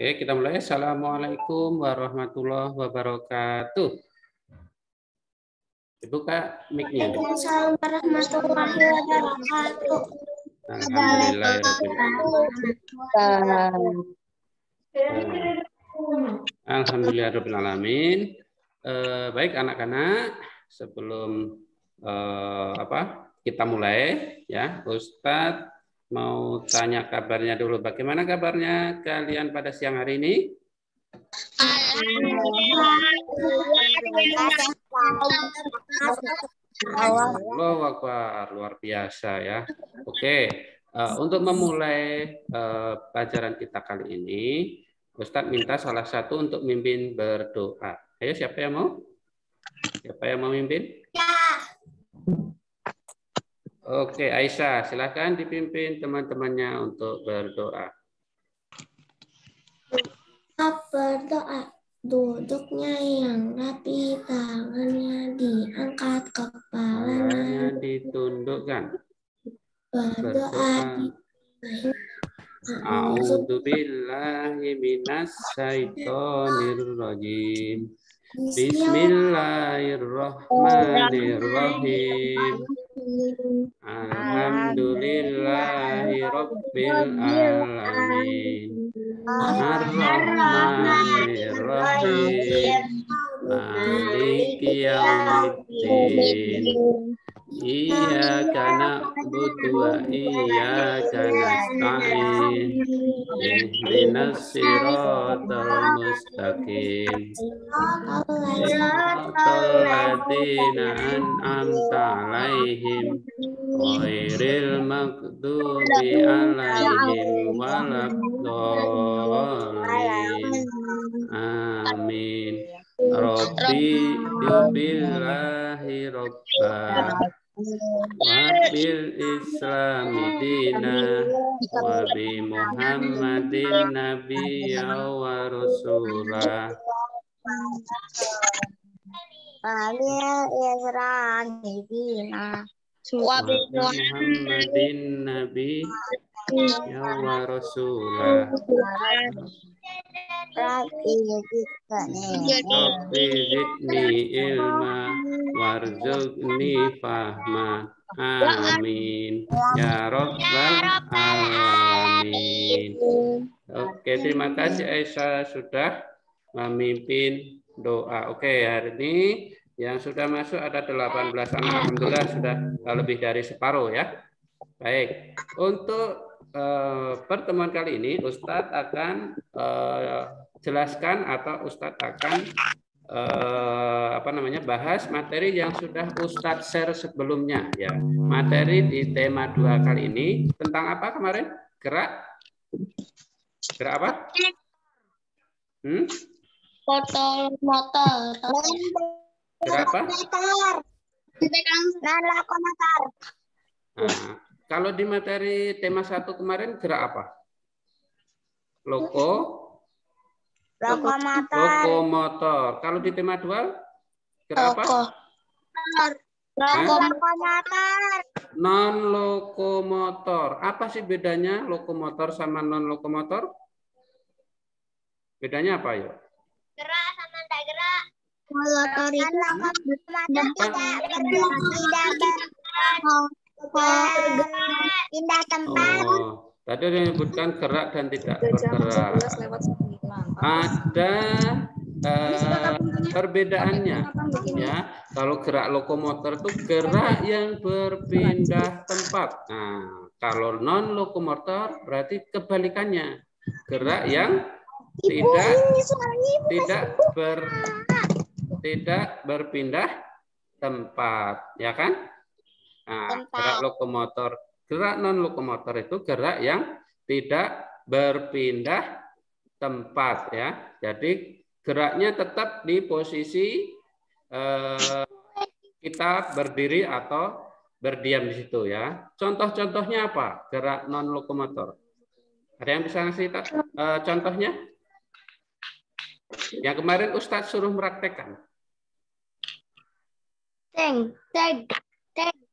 Oke, kita mulai. Assalamualaikum warahmatullahi wabarakatuh. Dibuka mic-nya. Waalaikumsalam warahmatullahi wabarakatuh. Alhamdulillahirrahmanirrahim. Baik anak-anak, sebelum kita mulai ya, Ustadz mau tanya kabarnya dulu. Bagaimana kabarnya kalian pada siang hari ini? Allahu Akbar, luar biasa ya. Oke, untuk memulai pelajaran kita kali ini, Ustadz minta salah satu untuk mimpin berdoa. Ayo, siapa yang mau? Siapa yang mau mimpin? Ya. Oke, Aisyah, silakan dipimpin teman-temannya untuk berdoa. Berdoa. Duduknya yang rapi, tangannya diangkat, kepalanya ditundukkan. Berdoa. A'udzu billahi minas syaitonir rajim. Bismillahirrahmanirrahim. Alhamdulillahi rabbil alamin. Ar-Rahmanir-Rahim. Maliki yaumiddin. Iyyaka na'budu wa iyyaka nasta'in. Ihdinas siratal mustaqim. Siratal ladzina an'amta 'alaihim ghairil maghdubi 'alaihim waladdallin. Amin. Rabbi billahi rabba wa bil islami dina wa bi muhammadin nabiyya wa rasulah wa bi muhammadin nabiyya wa rasulah. Rabbi zidni ilma warzuqni fahma. Amin ya rabbal alamin. Oke, terima kasih Aisyah sudah memimpin doa. Oke, hari ini yang sudah masuk ada 18 anak. Alhamdulillah sudah lebih dari separuh ya. Baik, untuk pertemuan kali ini Ustadz akan jelaskan atau Ustadz akan bahas materi yang sudah Ustadz share sebelumnya ya. Materi di tema 2 kali ini tentang apa kemarin? Gerak apa? Motor. Gerak apa? Lokomotor. Nah, kalau di materi tema 1 kemarin gerak apa? Lokomotor. Kalau di tema 2 gerak apa? Lokomotor. Non lokomotor. Apa sih bedanya lokomotor sama non lokomotor? Bedanya apa ya? Gerak sama tidak gerak. Motor itu pindah tempat. Tadi disebutkan gerak dan tidak bergerak. Ada perbedaannya ya. Kalau gerak lokomotor itu gerak yang berpindah tempat. Nah, kalau non lokomotor berarti kebalikannya, gerak yang tidak berpindah tempat, ya kan? Nah, gerak lokomotor, gerak non lokomotor itu gerak yang tidak berpindah tempat ya. Jadi geraknya tetap di posisi kita berdiri atau berdiam di situ ya. Contoh-contohnya apa? Gerak non lokomotor. Ada yang bisa ngasih contohnya? Yang kemarin Ustadz suruh meraktekkan.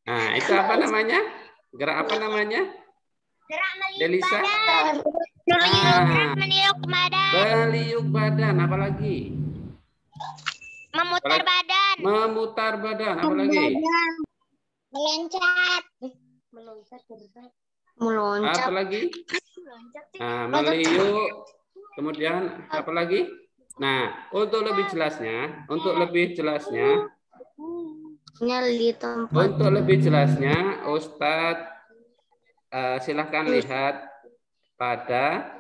Nah, itu apa namanya? Gerak apa namanya? Gerak Delisa? Meniup badan. Meliuk badan. Apa lagi? Memutar badan. Memutar badan. Apa lagi? Meloncat. Meloncat. Apa lagi? Nah, meliuk. Kemudian apa lagi? Nah, untuk lebih jelasnya, Ustadz silahkan lihat pada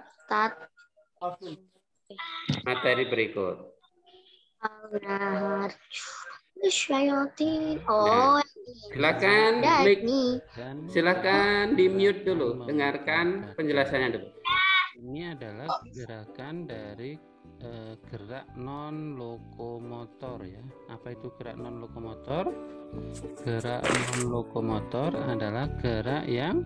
materi berikut. Nah, silakan di mute dulu, dengarkan penjelasannya dulu. Ini adalah gerakan dari gerak non lokomotor ya. Apa itu gerak non lokomotor? Gerak non lokomotor adalah gerak yang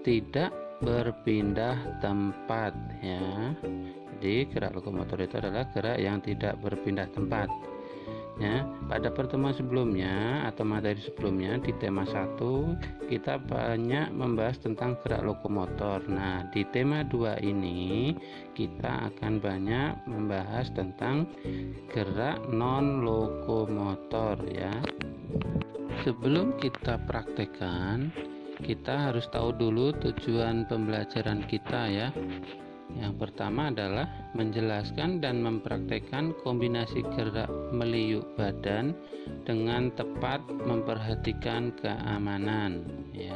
tidak berpindah tempat ya. Jadi gerak lokomotor itu adalah gerak yang tidak berpindah tempat. Ya, pada pertemuan sebelumnya atau materi sebelumnya di tema 1 kita banyak membahas tentang gerak lokomotor. Nah, di tema 2 ini kita akan banyak membahas tentang gerak non lokomotor ya. Sebelum kita praktekkan, kita harus tahu dulu tujuan pembelajaran kita ya. Yang pertama adalah menjelaskan dan mempraktekkan kombinasi gerak meliuk badan dengan tepat memperhatikan keamanan ya.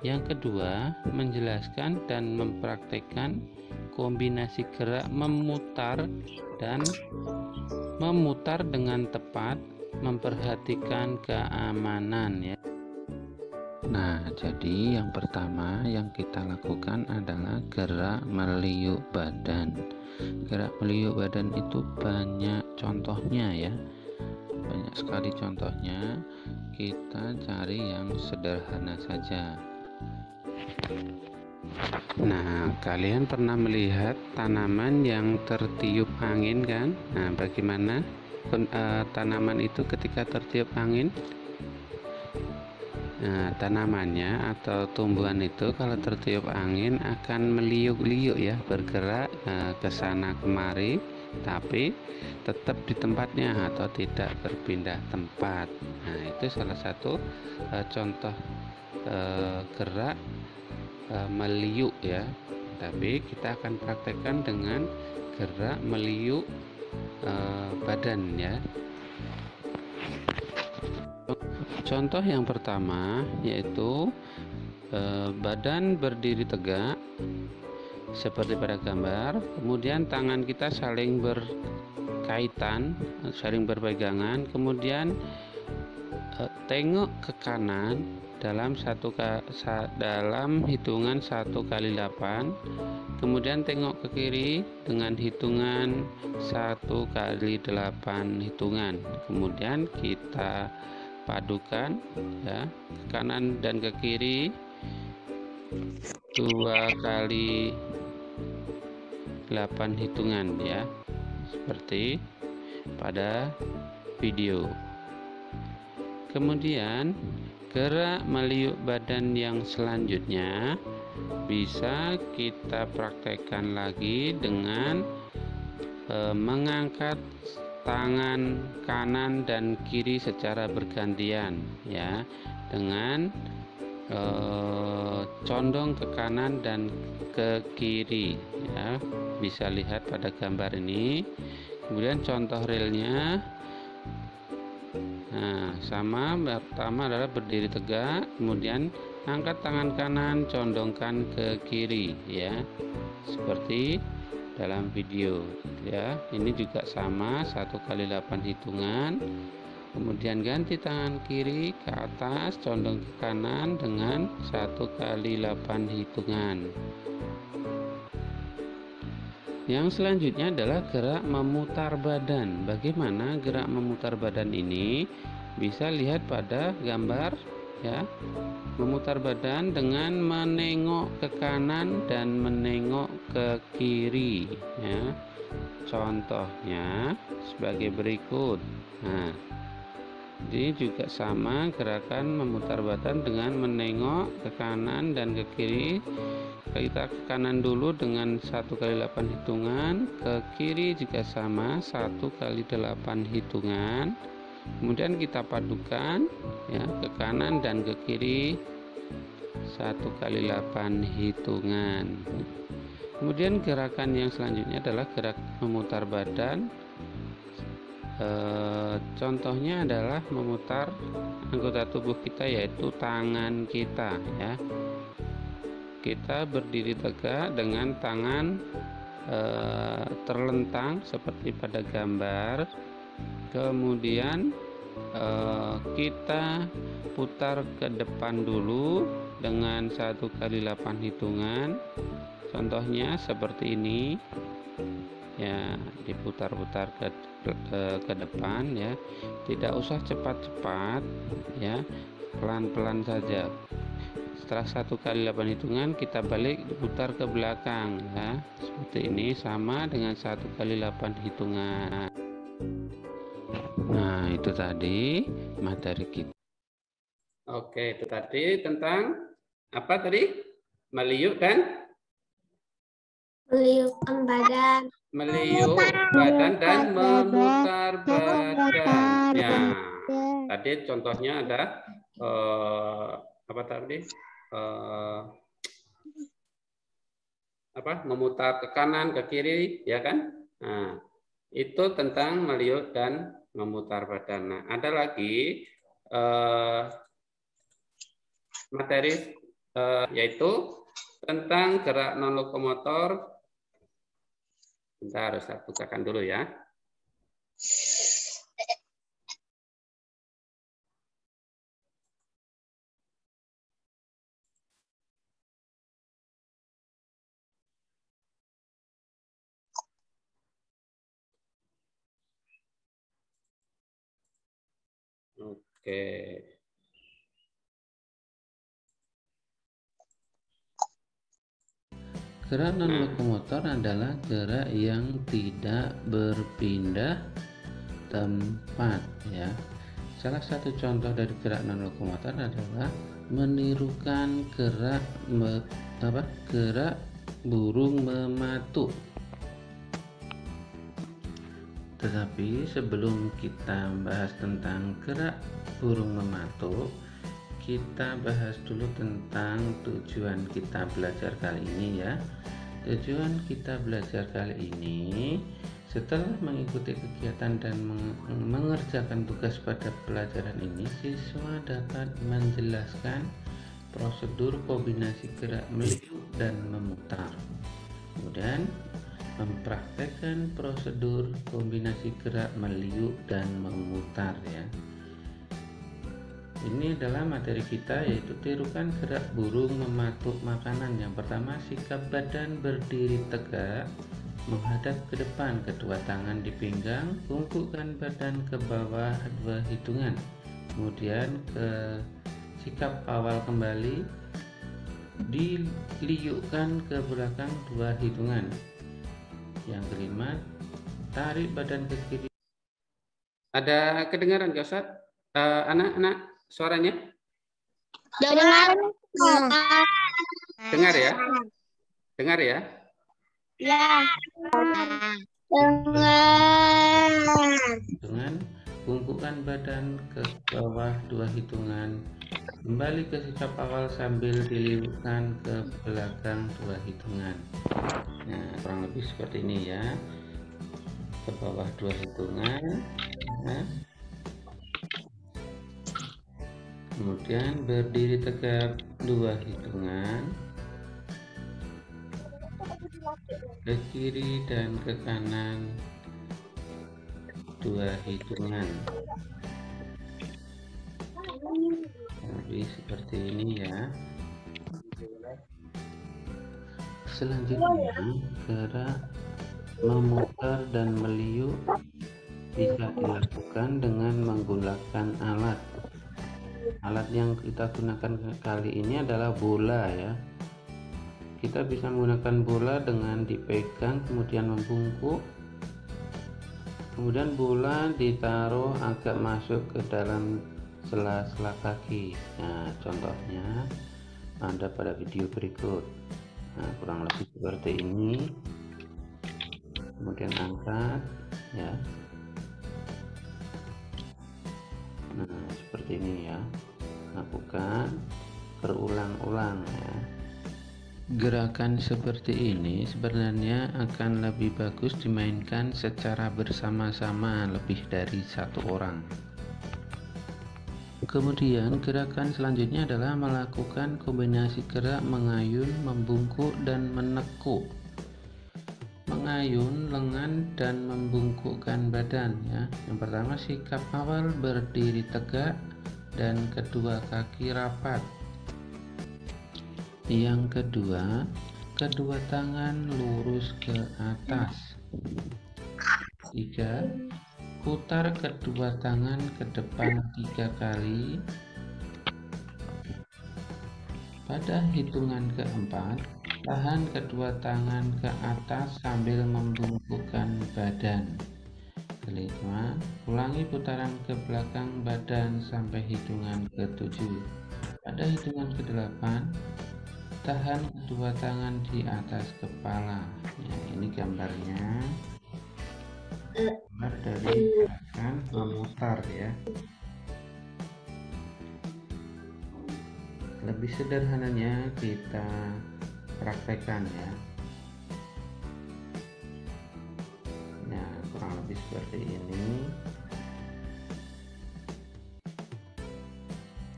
Yang kedua, menjelaskan dan mempraktekkan kombinasi gerak memutar dengan tepat memperhatikan keamanan ya. Nah, jadi yang pertama yang kita lakukan adalah gerak meliuk badan. Gerak meliuk badan itu banyak contohnya ya. Banyak sekali contohnya. Kita cari yang sederhana saja. Nah, kalian pernah melihat tanaman yang tertiup angin kan? Nah, bagaimana tanaman itu ketika tertiup angin? Nah, tanamannya atau tumbuhan itu kalau tertiup angin akan meliuk-liuk ya, bergerak ke sana kemari, tapi tetap di tempatnya atau tidak berpindah tempat. Nah, itu salah satu contoh gerak meliuk ya. Tapi kita akan praktekkan dengan gerak meliuk badan ya. Contoh yang pertama yaitu badan berdiri tegak seperti pada gambar, kemudian tangan kita saling berkaitan, saling berpegangan, kemudian tengok ke kanan dalam hitungan 1 kali 8, kemudian tengok ke kiri dengan hitungan 1 kali 8 hitungan, kemudian kita padukan ya, ke kanan dan ke kiri 2 kali 8 hitungan ya, seperti pada video. Kemudian gerak meliuk badan yang selanjutnya bisa kita praktekkan lagi dengan mengangkat tangan kanan dan kiri secara bergantian ya, dengan condong ke kanan dan ke kiri ya, bisa lihat pada gambar ini. Kemudian contoh realnya, nah sama, pertama adalah berdiri tegak, kemudian angkat tangan kanan, condongkan ke kiri ya, seperti dalam video ya. Ini juga sama, 1 kali 8 hitungan, kemudian ganti tangan kiri ke atas, condong ke kanan dengan 1 kali 8 hitungan. Yang selanjutnya adalah gerak memutar badan. Bagaimana gerak memutar badan ini? Bisa lihat pada gambar ya. Memutar badan dengan menengok ke kanan dan menengok ke kiri ya. Contohnya sebagai berikut. Nah, Ini juga sama gerakan memutar badan dengan menengok ke kanan dan ke kiri. Kita ke kanan dulu dengan 1 kali 8 hitungan, ke kiri juga sama 1 kali 8 hitungan. Kemudian kita padukan ya, ke kanan dan ke kiri 1 kali 8 hitungan. Kemudian gerakan yang selanjutnya adalah gerak memutar badan. Contohnya adalah memutar anggota tubuh kita, yaitu tangan kita ya. Kita berdiri tegak dengan tangan terlentang seperti pada gambar. Kemudian kita putar ke depan dulu dengan 1 kali 8 hitungan. Contohnya seperti ini ya, diputar-putar ke depan ya, tidak usah cepat-cepat ya, pelan-pelan saja. Setelah 1 kali 8 hitungan kita balik, diputar ke belakang ya, seperti ini, sama dengan 1 kali 8 hitungan. Nah, itu tadi materi kita. Oke, itu tadi tentang apa tadi? Meliuk dan Meliupkan badan. meliuk badan dan memutar badan. Ya, tadi contohnya ada apa tadi? Memutar ke kanan, ke kiri, ya kan? Nah, itu tentang meliuk dan memutar badan. Nah, ada lagi materi yaitu tentang gerak non lokomotor. Bentar, harus saya bukakan dulu ya. Oke. Gerak non lokomotor adalah gerak yang tidak berpindah tempat ya. Salah satu contoh dari gerak non lokomotor adalah menirukan gerak burung mematuk. Tetapi sebelum kita bahas tentang gerak burung mematuk, kita bahas dulu tentang tujuan kita belajar kali ini ya. Tujuan kita belajar kali ini, setelah mengikuti kegiatan dan mengerjakan tugas pada pelajaran ini, siswa dapat menjelaskan prosedur kombinasi gerak meliuk dan memutar. Kemudian mempraktekkan prosedur kombinasi gerak meliuk dan memutar ya. Ini adalah materi kita, yaitu tirukan gerak burung mematuk makanan. Yang pertama, sikap badan berdiri tegak, menghadap ke depan, kedua tangan di pinggang, tungkukkan badan ke bawah 2 hitungan. Kemudian ke sikap awal kembali, diliukkan ke belakang 2 hitungan. Yang kelima, tarik badan ke kiri. Ada kedengaran nggak, Ustaz? Anak-anak, suaranya? Dengar. Dengar ya? Dengar ya? Ya. Dengar. Dengan bungkukan badan ke bawah 2 hitungan, kembali ke sikap awal sambil diliukkan ke belakang 2 hitungan. Nah, kurang lebih seperti ini ya, ke bawah 2 hitungan. Nah, kemudian berdiri tegak 2 hitungan, ke kiri dan ke kanan 2 hitungan. Lebih seperti ini ya. Selanjutnya, gerak memutar dan meliuk bisa dilakukan dengan menggunakan alat. Alat yang kita gunakan kali ini adalah bola ya. Kita bisa menggunakan bola dengan dipegang kemudian membungkuk Kemudian bulan ditaruh agak masuk ke dalam sela-sela kaki. Nah, contohnya ada pada video berikut. Nah, kurang lebih seperti ini. Kemudian angkat, ya. Nah, seperti ini ya. Lakukan berulang-ulang ya. Gerakan seperti ini sebenarnya akan lebih bagus dimainkan secara bersama-sama lebih dari satu orang. Kemudian gerakan selanjutnya adalah melakukan kombinasi gerak mengayun, membungkuk, dan menekuk. Mengayun lengan dan membungkukkan badan ya. Yang pertama, sikap awal berdiri tegak dan kedua kaki rapat. Yang kedua, kedua tangan lurus ke atas. 3. Putar kedua tangan ke depan 3 kali. Pada hitungan keempat, tahan kedua tangan ke atas sambil membungkukkan badan. Kelima, ulangi putaran ke belakang badan sampai hitungan ke-7. Pada hitungan ke-8, tahan kedua tangan di atas kepala. Ya, ini gambarnya. Gambar dari gerakan memutar ya. Lebih sederhananya kita praktekkan ya. Nah, kurang lebih seperti ini.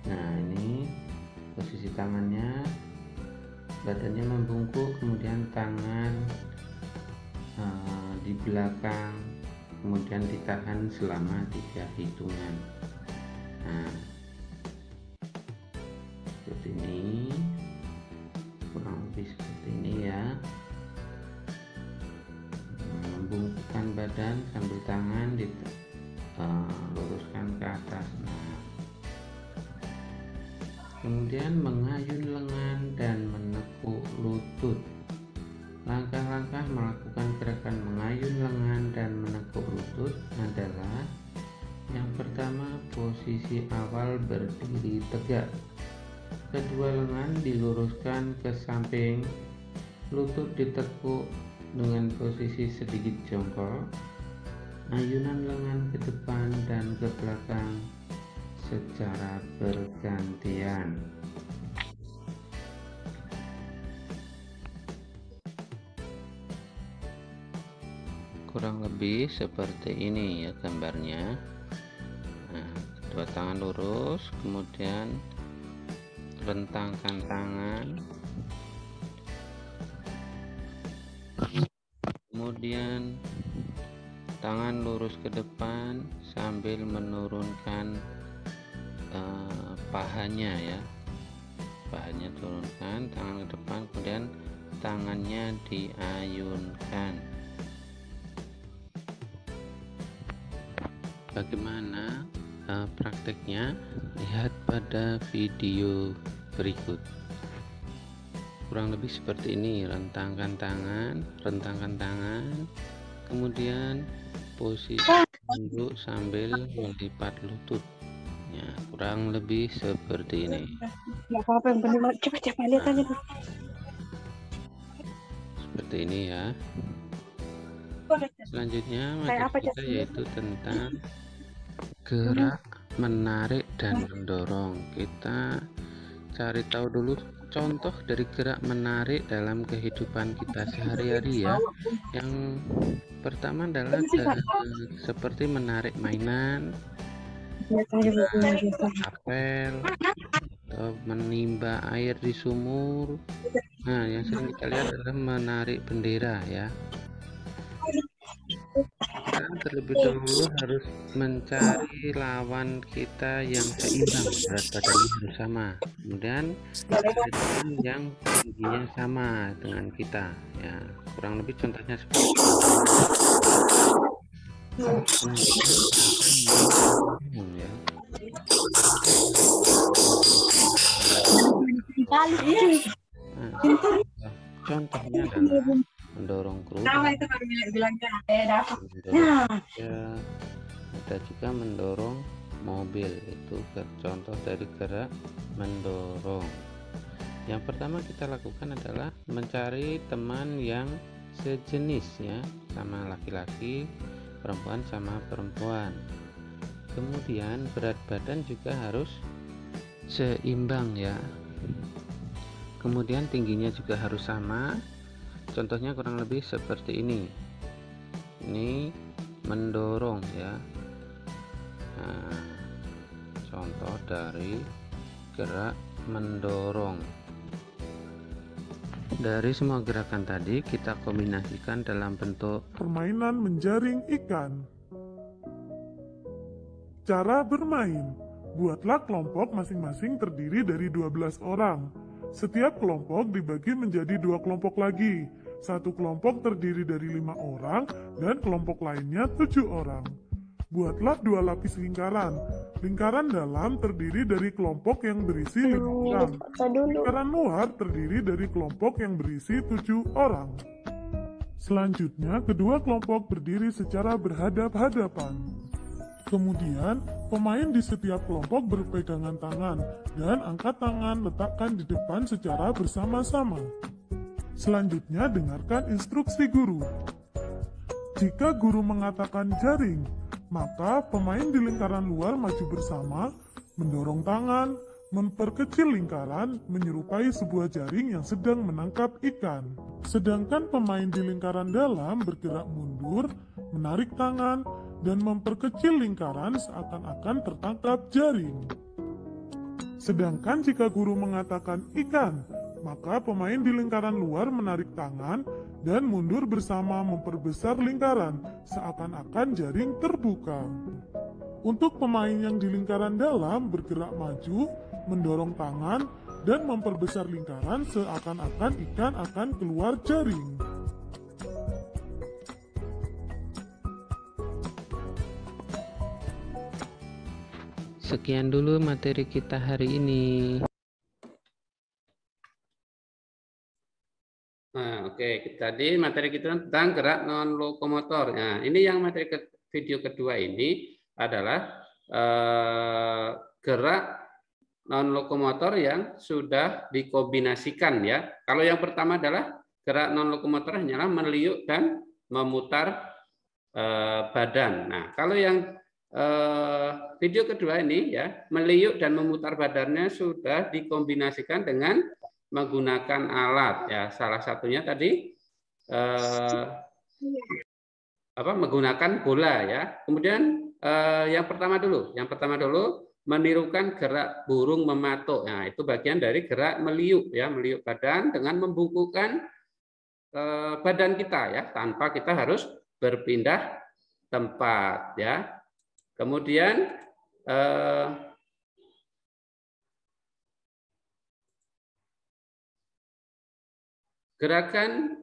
Nah, ini posisi tangannya, badannya membungkuk, kemudian tangan di belakang, kemudian ditahan selama 3 hitungan. Nah, seperti ini, kurang lebih seperti ini ya. Membungkukkan badan sambil tangan luruskan ke atas. Nah, kemudian mengayun lengan dan menekuk lutut. Langkah-langkah melakukan gerakan mengayun lengan dan menekuk lutut adalah: yang pertama, posisi awal berdiri tegak. Kedua, lengan diluruskan ke samping, lutut ditekuk dengan posisi sedikit jongkok. Ayunan lengan ke depan dan ke belakang secara bergantian. Kurang lebih seperti ini ya gambarnya. Nah, kedua tangan lurus, kemudian rentangkan tangan, kemudian tangan lurus ke depan sambil menurunkan pahanya ya. Pahanya turunkan, tangan ke depan, kemudian tangannya diayunkan. Bagaimana prakteknya? Lihat pada video berikut. Kurang lebih seperti ini, rentangkan tangan, kemudian posisi duduk sambil melipat lutut. Ya, kurang lebih seperti ini. Nggak apa-apa, yang penting coba lihat aja. Seperti ini ya. Selanjutnya materi kita yaitu tentang gerak menarik dan mendorong. Kita cari tahu dulu contoh dari gerak menarik dalam kehidupan kita sehari-hari ya. Yang pertama adalah seperti menarik mainan, apel, atau menimba air di sumur. Nah, yang sering kita lihat adalah menarik bendera ya. Kita terlebih dahulu harus mencari lawan kita yang seimbang, berat badannya harus sama, kemudian yang tingginya sama dengan kita ya. Kurang lebih contohnya seperti itu ya. Nah, Contohnya adalah mendorong kerudung, ada juga mendorong mobil. Itu contoh dari gerak mendorong. Yang pertama kita lakukan adalah mencari teman yang sejenis ya, sama laki-laki, perempuan sama perempuan. Kemudian berat badan juga harus seimbang ya. Kemudian tingginya juga harus sama. Contohnya kurang lebih seperti ini. Ini mendorong ya. Nah, contoh dari gerak mendorong. Dari semua gerakan tadi kita kombinasikan dalam bentuk permainan menjaring ikan. Cara bermain. Buatlah kelompok masing-masing terdiri dari 12 orang. Setiap kelompok dibagi menjadi 2 kelompok lagi. Satu kelompok terdiri dari 5 orang dan kelompok lainnya 7 orang. Buatlah 2 lapis lingkaran. Lingkaran dalam terdiri dari kelompok yang berisi 5 orang. Lingkaran luar terdiri dari kelompok yang berisi 7 orang. Selanjutnya, kedua kelompok berdiri secara berhadap-hadapan. Kemudian, pemain di setiap kelompok berpegangan tangan dan angkat tangan letakkan di depan secara bersama-sama. Selanjutnya, dengarkan instruksi guru. Jika guru mengatakan jaring, maka pemain di lingkaran luar maju bersama, mendorong tangan, memperkecil lingkaran, menyerupai sebuah jaring yang sedang menangkap ikan. Sedangkan pemain di lingkaran dalam bergerak mundur, menarik tangan, dan memperkecil lingkaran seakan-akan tertangkap jaring. Sedangkan jika guru mengatakan ikan, maka pemain di lingkaran luar menarik tangan dan mundur bersama memperbesar lingkaran seakan-akan jaring terbuka. Untuk pemain yang di lingkaran dalam bergerak maju, mendorong tangan, dan memperbesar lingkaran seakan-akan ikan akan keluar jaring. Sekian dulu materi kita hari ini. Nah, oke. Tadi materi kita tentang gerak non lokomotor. Nah, ini yang materi video kedua ini adalah gerak non lokomotor yang sudah dikombinasikan ya. Kalau yang pertama adalah gerak non lokomotor hanyalah meliuk dan memutar badan. Nah, kalau yang video kedua ini ya, meliuk dan memutar badannya sudah dikombinasikan dengan menggunakan alat ya. Salah satunya tadi menggunakan bola ya. Kemudian yang pertama dulu menirukan gerak burung mematuk. Nah, itu bagian dari gerak meliuk ya, meliuk badan dengan membungkukkan badan kita ya, tanpa kita harus berpindah tempat ya. Kemudian gerakan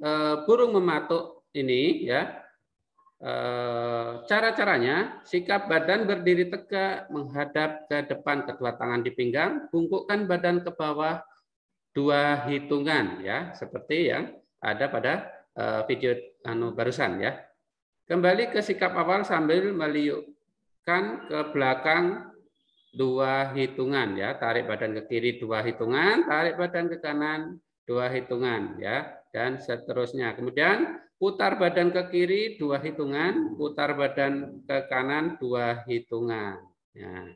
burung mematuk ini ya, cara-caranya sikap badan berdiri tegak menghadap ke depan, kedua tangan di pinggang, bungkukkan badan ke bawah 2 hitungan ya, seperti yang ada pada video barusan ya. Kembali ke sikap awal sambil meliukkan ke belakang 2 hitungan ya, tarik badan ke kiri 2 hitungan, tarik badan ke kanan 2 hitungan ya, dan seterusnya. Kemudian putar badan ke kiri 2 hitungan, putar badan ke kanan 2 hitungan. Ya.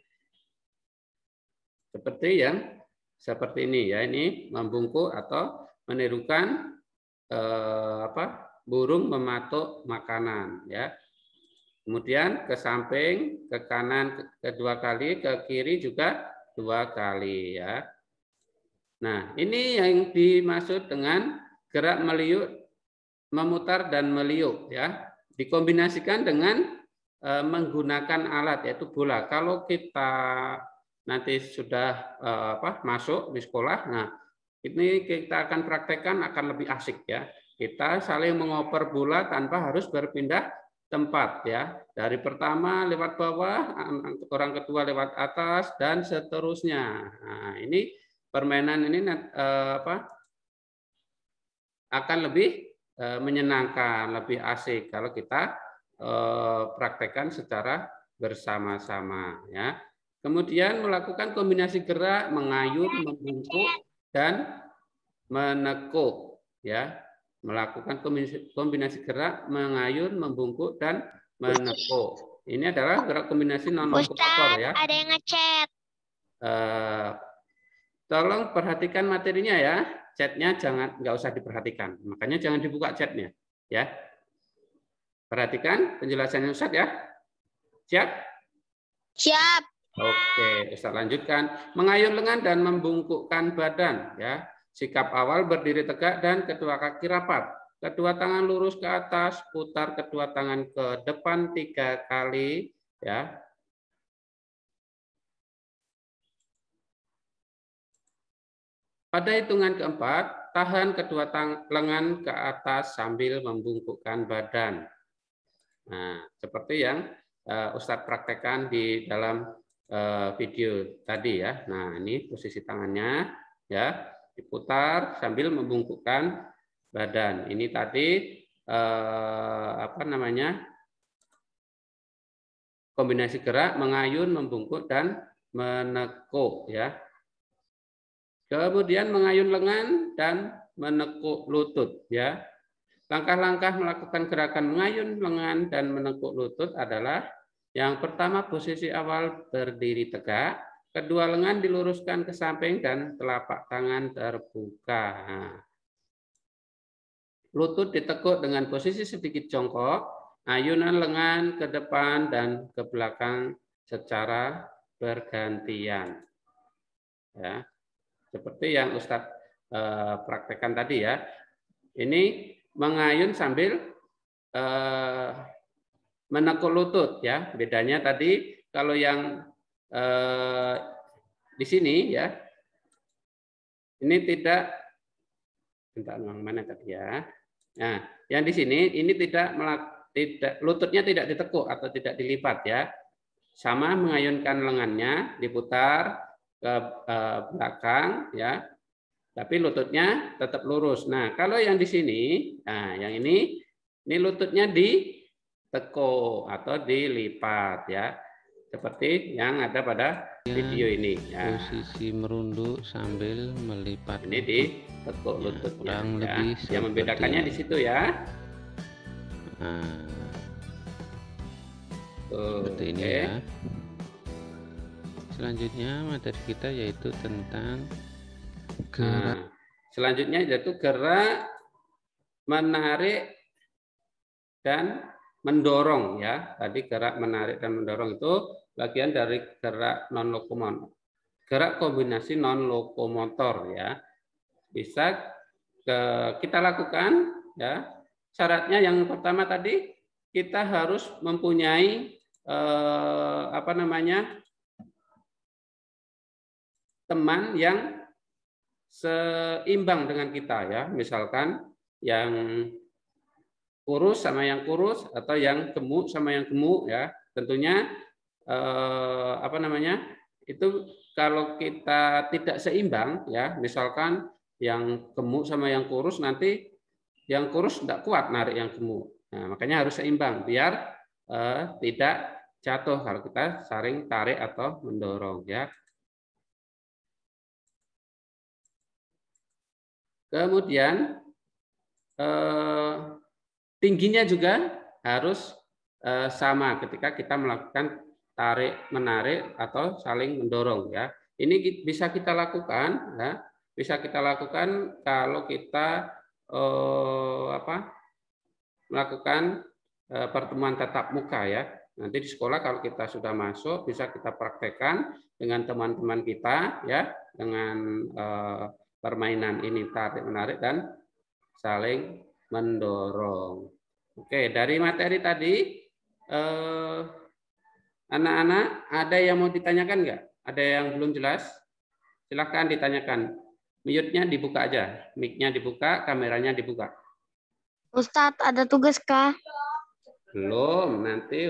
Seperti ini ya, ini membungkuk atau menirukan burung mematuk makanan ya. Kemudian ke samping, ke kanan kedua kali, ke kiri juga 2 kali ya. Nah, ini yang dimaksud dengan gerak meliuk, memutar dan meliuk ya. Dikombinasikan dengan menggunakan alat yaitu bola. Kalau kita nanti sudah masuk di sekolah, nah ini kita akan praktekkan akan lebih asik ya. Kita saling mengoper bola tanpa harus berpindah tempat ya, dari pertama lewat bawah, orang kedua lewat atas dan seterusnya. Nah, ini permainan ini akan lebih menyenangkan, lebih asik kalau kita praktekkan secara bersama-sama ya. Kemudian melakukan kombinasi gerak mengayun, membungkuk dan menekuk ya. Melakukan kombinasi gerak mengayun, membungkuk dan menekuk. Ini adalah gerak kombinasi non lokomotor ya. Ada yang ngechat. Tolong perhatikan materinya ya. Chatnya nggak usah diperhatikan. Makanya jangan dibuka chatnya ya. Perhatikan penjelasannya Ustaz ya. Siap? Siap. Oke, Ustaz lanjutkan. Mengayun lengan dan membungkukkan badan ya. Sikap awal berdiri tegak dan kedua kaki rapat. Kedua tangan lurus ke atas, putar kedua tangan ke depan 3 kali ya. Pada hitungan keempat, tahan kedua lengan ke atas sambil membungkukkan badan. Nah, seperti yang Ustadz praktekkan di dalam video tadi ya. Nah, ini posisi tangannya ya, diputar sambil membungkukkan badan. Ini tadi apa namanya? Kombinasi gerak mengayun, membungkuk dan menekuk ya. Kemudian mengayun lengan dan menekuk lutut ya. Langkah-langkah melakukan gerakan mengayun lengan dan menekuk lutut adalah yang pertama posisi awal berdiri tegak, kedua lengan diluruskan ke samping dan telapak tangan terbuka. Lutut ditekuk dengan posisi sedikit jongkok, ayunan lengan ke depan dan ke belakang secara bergantian. Ya. Seperti yang Ustadz praktekkan tadi ya. Ini mengayun sambil menekuk lutut ya. Bedanya tadi kalau yang di sini ya, ini tidak, bentar, mana tadi ya. Nah, yang di sini ini tidak lututnya tidak ditekuk atau tidak dilipat ya. Sama mengayunkan lengannya, diputar ke belakang ya, tapi lututnya tetap lurus. Nah, kalau yang di sini, nah yang ini lututnya ditekuk atau dilipat ya, seperti yang ada pada video ini. Ya. Posisi merunduk sambil melipat. Ini ditekuk lututnya. Kurang ya. lebih Yang membedakannya di situ ya. Nah, seperti ini Oke. ya. Selanjutnya materi kita yaitu tentang gerak. Nah, selanjutnya yaitu gerak menarik dan mendorong ya. Tadi gerak menarik dan mendorong itu bagian dari gerak non lokomotor. Gerak kombinasi non lokomotor ya. Bisa kita lakukan ya. Syaratnya yang pertama tadi kita harus mempunyai apa namanya? Teman yang seimbang dengan kita ya, misalkan yang kurus sama yang kurus atau yang gemuk sama yang gemuk ya. Tentunya apa namanya? Itu kalau kita tidak seimbang ya, misalkan yang gemuk sama yang kurus, nanti yang kurus tidak kuat narik yang gemuk. Nah, makanya harus seimbang biar tidak jatuh kalau kita saling tarik atau mendorong ya. Kemudian tingginya juga harus sama ketika kita melakukan tarik menarik atau saling mendorong ya. Ini bisa kita lakukan ya. Bisa kita lakukan kalau kita melakukan pertemuan tatap muka ya. Nanti di sekolah kalau kita sudah masuk bisa kita praktekkan dengan teman-teman kita ya, dengan permainan ini tarik menarik dan saling mendorong. Oke, dari materi tadi anak-anak ada yang mau ditanyakan nggak? Ada yang belum jelas? Silahkan ditanyakan. Mute-nya dibuka aja, mic-nya dibuka, kameranya dibuka. Ustadz, ada tugas kah? Belum, nanti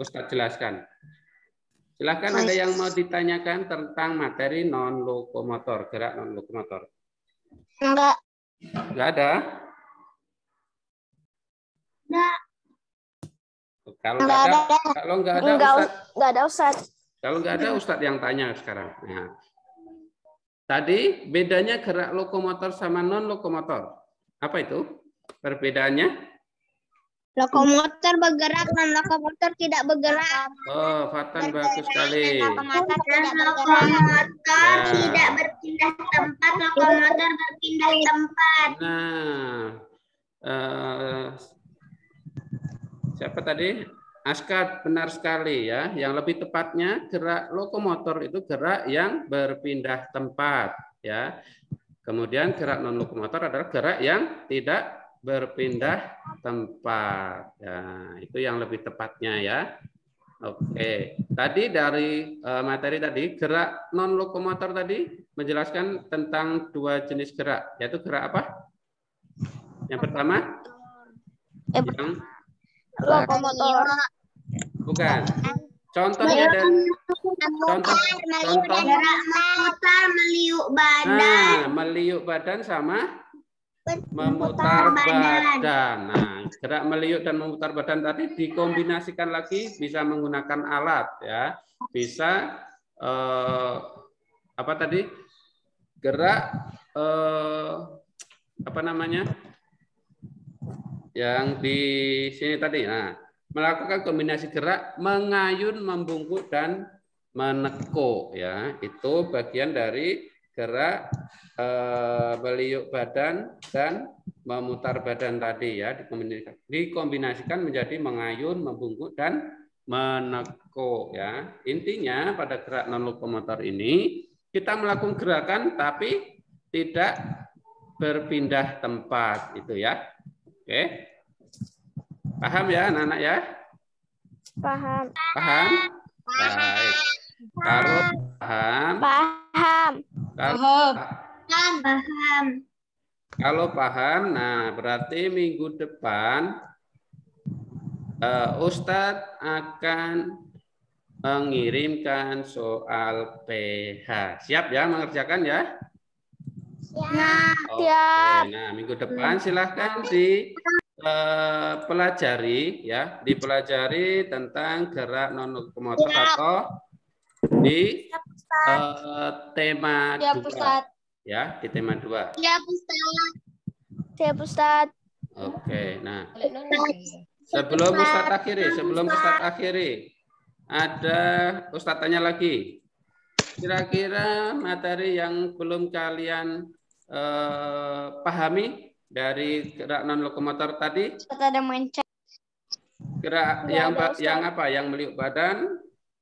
Ustadz jelaskan. Silahkan ada yang mau ditanyakan tentang materi non lokomotor, gerak non lokomotor. Enggak. Enggak ada? Enggak. Kalau Enggak enggak ada, ada. kalau enggak ada Enggak, Ustadz, enggak ada Ustadz. kalau enggak ada Ustadz yang tanya sekarang. Nah, tadi bedanya gerak lokomotor sama non lokomotor. Apa itu perbedaannya? Lokomotor bergerak dan lokomotor tidak bergerak. Oh, Fatan bagus sekali. Lokomotor tidak bergerak. Lokomotor tidak berpindah tempat. Lokomotor berpindah tempat. Nah, siapa tadi? Askar, benar sekali ya. Yang lebih tepatnya gerak lokomotor itu gerak yang berpindah tempat ya. Kemudian gerak non lokomotor adalah gerak yang tidak berpindah tempat. Ya, itu yang lebih tepatnya ya. Oke. Tadi dari materi tadi gerak non lokomotor tadi menjelaskan tentang dua jenis gerak, yaitu gerak apa? Yang pertama yang Lokomotor. bukan. Contohnya dari contoh Gerak memutar meliuk badan. nah, meliuk badan sama memutar badan. Nah, gerak meliuk dan memutar badan tadi dikombinasikan lagi bisa menggunakan alat ya. Bisa apa tadi? Gerak apa namanya? Yang di sini tadi. Nah, melakukan kombinasi gerak mengayun, membungkuk dan menekuk ya. Itu bagian dari gerak meliuk badan dan memutar badan tadi ya, dikombinasikan menjadi mengayun, membungkuk dan menekuk ya. Intinya pada gerak non lokomotor ini kita melakukan gerakan tapi tidak berpindah tempat itu ya. Oke. Paham ya anak-anak ya? Paham. Paham? Baik. Kalau paham, Paham. Kalau paham, nah berarti minggu depan Ustadz akan mengirimkan soal PH. Siap ya mengerjakan ya? Oke. Nah minggu depan silahkan dipelajari ya, dipelajari tentang gerak non lokomotor atau di tema 2 ya, di tema 2. Siap Ustaz. Siap Ustaz. Oke, nah sebelum Ustadz akhiri, ada Ustadz tanya lagi. Kira-kira materi yang belum kalian pahami dari gerak non lokomotor tadi? Ada mencet. Gerak yang apa? Yang meliuk badan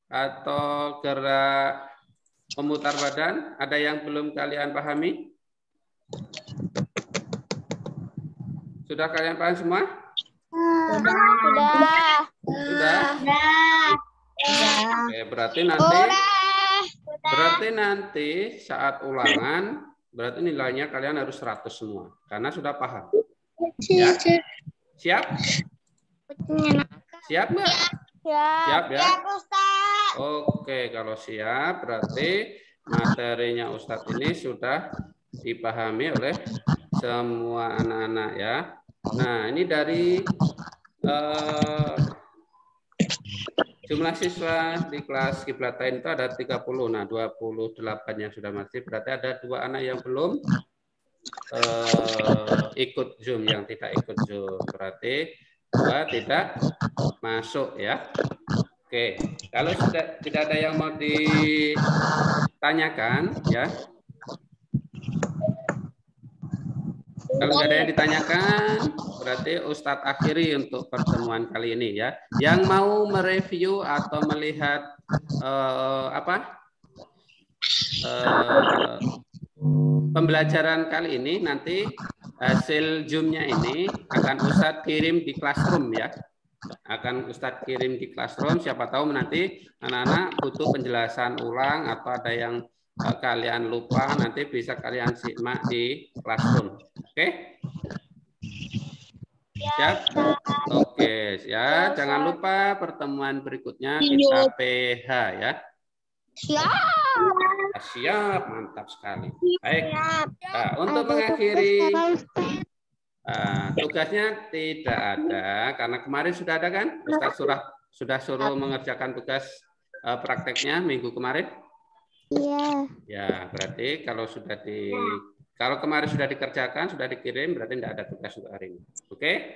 atau gerak memutar badan? Ada yang belum kalian pahami? Sudah kalian paham semua? Sudah. Oke, berarti nanti saat ulangan berarti nilainya kalian harus 100 semua karena sudah paham. Ya? Siap? Siap nggak? Siap ya? Oke, kalau siap berarti materinya Ustadz ini sudah dipahami oleh semua anak-anak ya. Nah, ini dari jumlah siswa di kelas Kiblatain itu ada 30. Nah, 28 yang sudah masuk. Berarti ada 2 anak yang belum ikut Zoom, yang tidak ikut Zoom. Berarti 2 tidak masuk ya. Oke, kalau sudah tidak ada yang mau ditanyakan ya. Kalau tidak ada yang ditanyakan, berarti Ustadz akhiri untuk pertemuan kali ini ya. Yang mau mereview atau melihat pembelajaran kali ini, nanti hasil Zoom-nya ini akan Ustadz kirim di Classroom ya. Akan Ustadz kirim di Classroom. Siapa tahu nanti anak-anak butuh penjelasan ulang atau ada yang kalian lupa, nanti bisa kalian simak di Classroom. Oke? Siap? Oke, ya. Jangan lupa pertemuan berikutnya kita PH ya. Siap. Siap, mantap sekali. Baik. Nah, untuk mengakhiri tugasnya tidak ada karena kemarin sudah ada kan? Ustaz sudah suruh mengerjakan tugas prakteknya minggu kemarin. Iya. Ya, berarti kalau kemarin sudah dikerjakan, sudah dikirim, berarti tidak ada tugas untuk hari ini. Oke?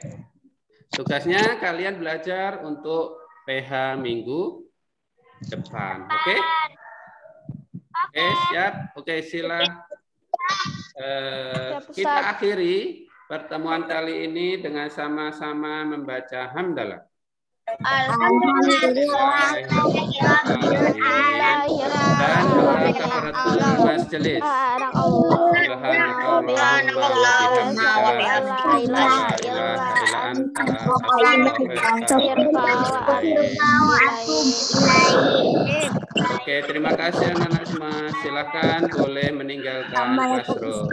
Tugasnya kalian belajar untuk PH minggu depan. Oke? Oke, siap. Oke, sila. Kita akhiri pertemuan kali ini dengan sama-sama membaca hamdalah. Dan doa kafaratul majelis. Oke, terima kasih anak-anak semua. Silakan boleh meninggalkan classroom.